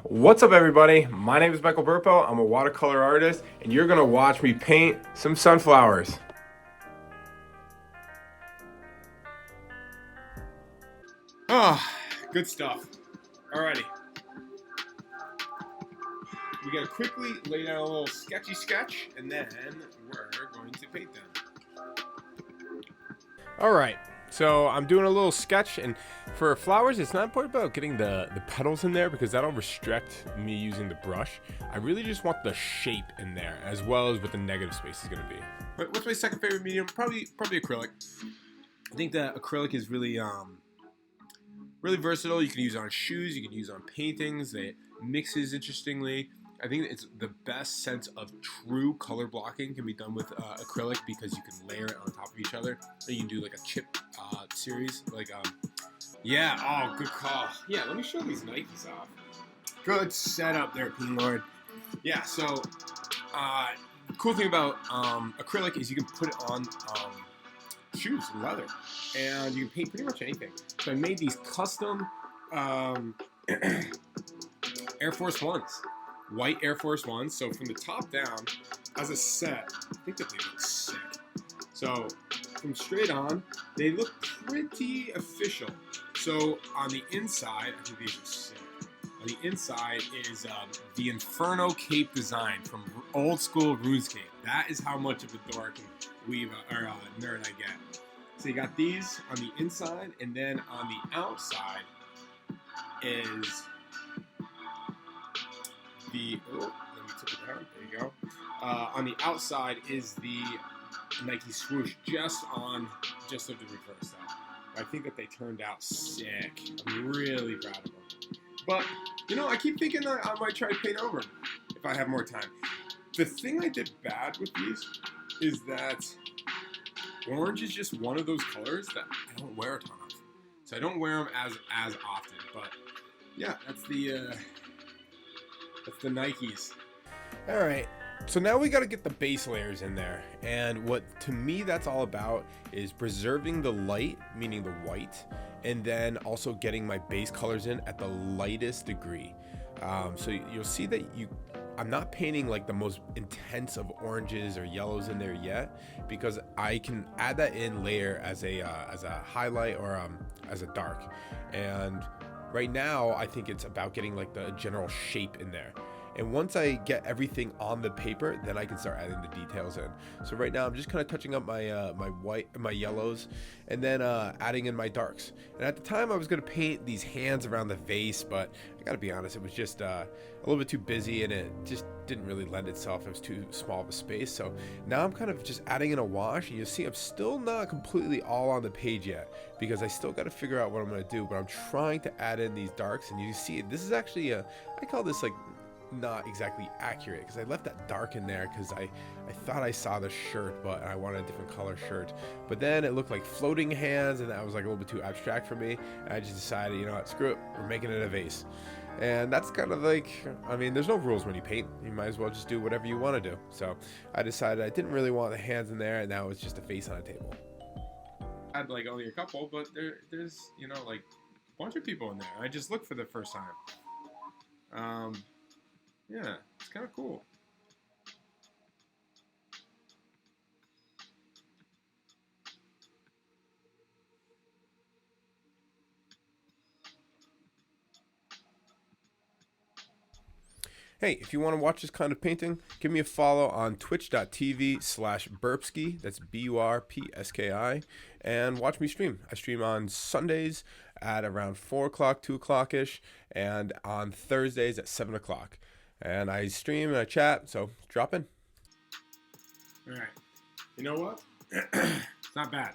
What's up, everybody? My name is Michael Burpo. I'm a watercolor artist, and you're gonna watch me paint some sunflowers. Oh, good stuff. Alrighty. We gotta quickly lay down a little sketchy sketch, and then we're going to paint them. Alright, so I'm doing a little sketch, and for flowers, it's not important about getting the petals in there because that'll restrict me using the brush. I really just want the shape in there, as well as what the negative space is gonna be. But what's my second favorite medium? Probably acrylic. I think that acrylic is really really versatile. You can use it on shoes, you can use it on paintings. It mixes interestingly. I think it's the best sense of true color blocking can be done with acrylic because you can layer it on top of each other. So you can do like a chip series. Yeah, oh, good call. Yeah, let me show these Nikes off. Good setup there, P Lord. Yeah, so the cool thing about acrylic is you can put it on shoes and leather, and you can paint pretty much anything. So I made these custom Air Force Ones, white Air Force Ones. So from the top down, as a set, I think that they look sick. So from straight on, they look pretty official. So on the inside, I think these are sick. On the inside is the Inferno Cape design from old school RuneScape. That is how much of a dork and nerd I get. So you got these on the inside, and then on the outside is the. Oh, let me tip it down. There you go. On the outside is the Nike swoosh, just of the reverse side. I think that they turned out sick. I'm really proud of them. But I keep thinking that I might try to paint over them if I have more time. The thing I did bad with these is that orange is just one of those colors that I don't wear a ton of. So I don't wear them as often. But yeah, that's the Nikes. All right. So now we got to get the base layers in there. And what to me that's all about is preserving the light, meaning the white, and then also getting my base colors in at the lightest degree. So you'll see that I'm not painting like the most intense of oranges or yellows in there yet, because I can add that in later as a highlight or as a dark. And right now I think it's about getting like the general shape in there. And once I get everything on the paper, then I can start adding the details in. So right now I'm just kind of touching up my yellows, and then adding in my darks. And at the time I was going to paint these hands around the vase, but I gotta be honest, it was just a little bit too busy, and it just didn't really lend itself. It was too small of a space. So now I'm kind of just adding in a wash, and you'll see I'm still not completely all on the page yet, because I still got to figure out what I'm going to do. But I'm trying to add in these darks, and you see this is actually I call this like not exactly accurate, because I left that dark in there because I thought I saw the shirt, but I wanted a different color shirt. But then it looked like floating hands, and that was like a little bit too abstract for me. And I just decided, you know what, screw it, we're making it a vase. And that's kind of like, I mean, there's no rules when you paint. You might as well just do whatever you want to do. So I decided I didn't really want the hands in there, and now it's just a face on a table. I had like only a couple, but there's like a bunch of people in there. I just looked for the first time. Yeah, it's kind of cool. Hey, if you want to watch this kind of painting, give me a follow on twitch.tv/burpski, that's BURPSKI, and watch me stream. I stream on Sundays at around 4 o'clock, 2 o'clock-ish, and on Thursdays at 7 o'clock. And I stream and I chat, so drop in. All right. You know what? It's not bad.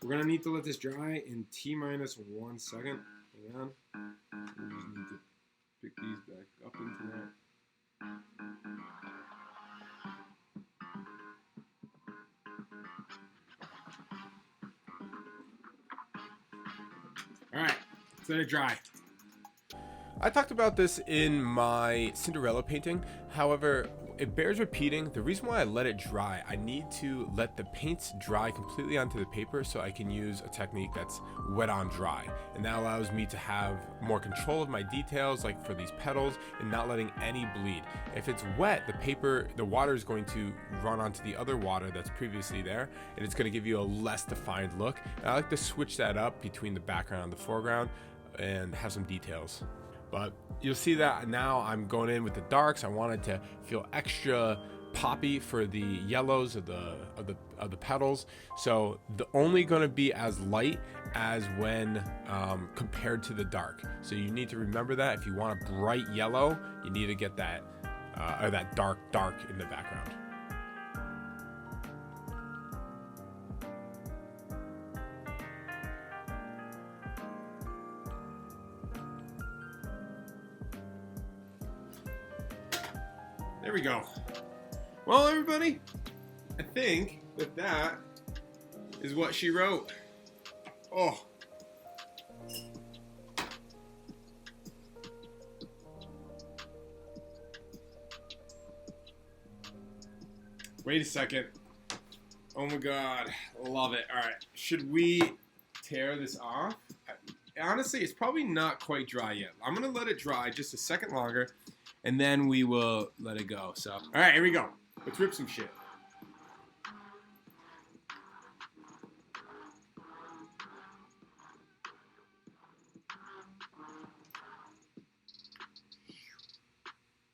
We're going to need to let this dry in T-1 second. Hang on. We just need to pick these back up into that. All right. Let's let it dry. I talked about this in my Cinderella painting. However, it bears repeating. The reason why I let it dry, I need to let the paints dry completely onto the paper so I can use a technique that's wet on dry. And that allows me to have more control of my details, like for these petals, and not letting any bleed. If it's wet, the water is going to run onto the other water that's previously there, and it's going to give you a less defined look. And I like to switch that up between the background and the foreground and have some details. But you'll see that now I'm going in with the darks. I wanted to feel extra poppy for the yellows of the petals. So the only going to be as light as when compared to the dark. So you need to remember that if you want a bright yellow, you need to get that or that dark in the background. There we go. Well, everybody, I think that is what she wrote. Oh. Wait a second. Oh my God, love it. All right, should we tear this off? Honestly, it's probably not quite dry yet. I'm gonna let it dry just a second longer, and then we will let it go. So, all right, here we go. Let's rip some shit.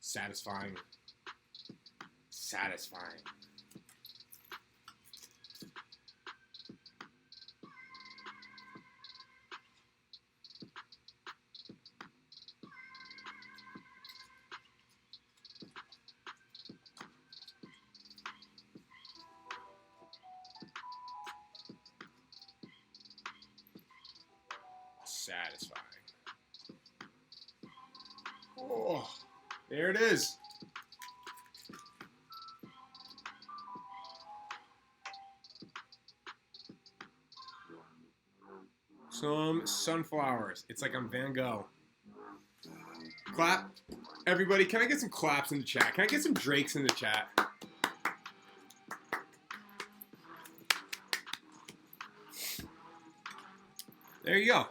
Satisfying. Satisfying. Satisfying. Oh, there it is. Some sunflowers. It's like I'm Van Gogh. Clap. Everybody, can I get some claps in the chat? Can I get some Drakes in the chat? There you go.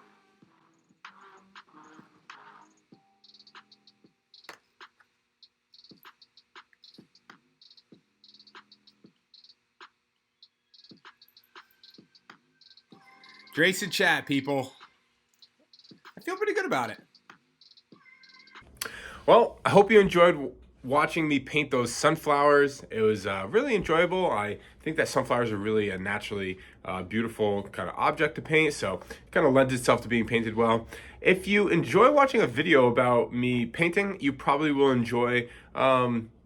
Drakes in chat, people. I feel pretty good about it. Well, I hope you enjoyed watching me paint those sunflowers. It was really enjoyable. I think that sunflowers are really a naturally beautiful kind of object to paint, so it kind of lends itself to being painted well. If you enjoy watching a video about me painting, you probably will enjoy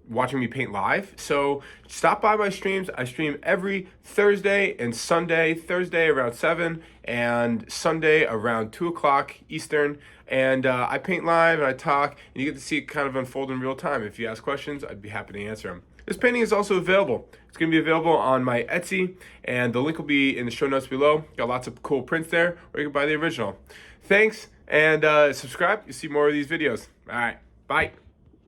watching me paint live. So stop by my streams. I stream every Thursday and Sunday. Thursday around 7 and Sunday around 2 o'clock Eastern. And I paint live and I talk, and you get to see it kind of unfold in real time. If you ask questions, I'd be happy to answer them. This painting is also available. It's going to be available on my Etsy, and the link will be in the show notes below. Got lots of cool prints there, or you can buy the original. Thanks, and subscribe. You'll see more of these videos. All right, bye.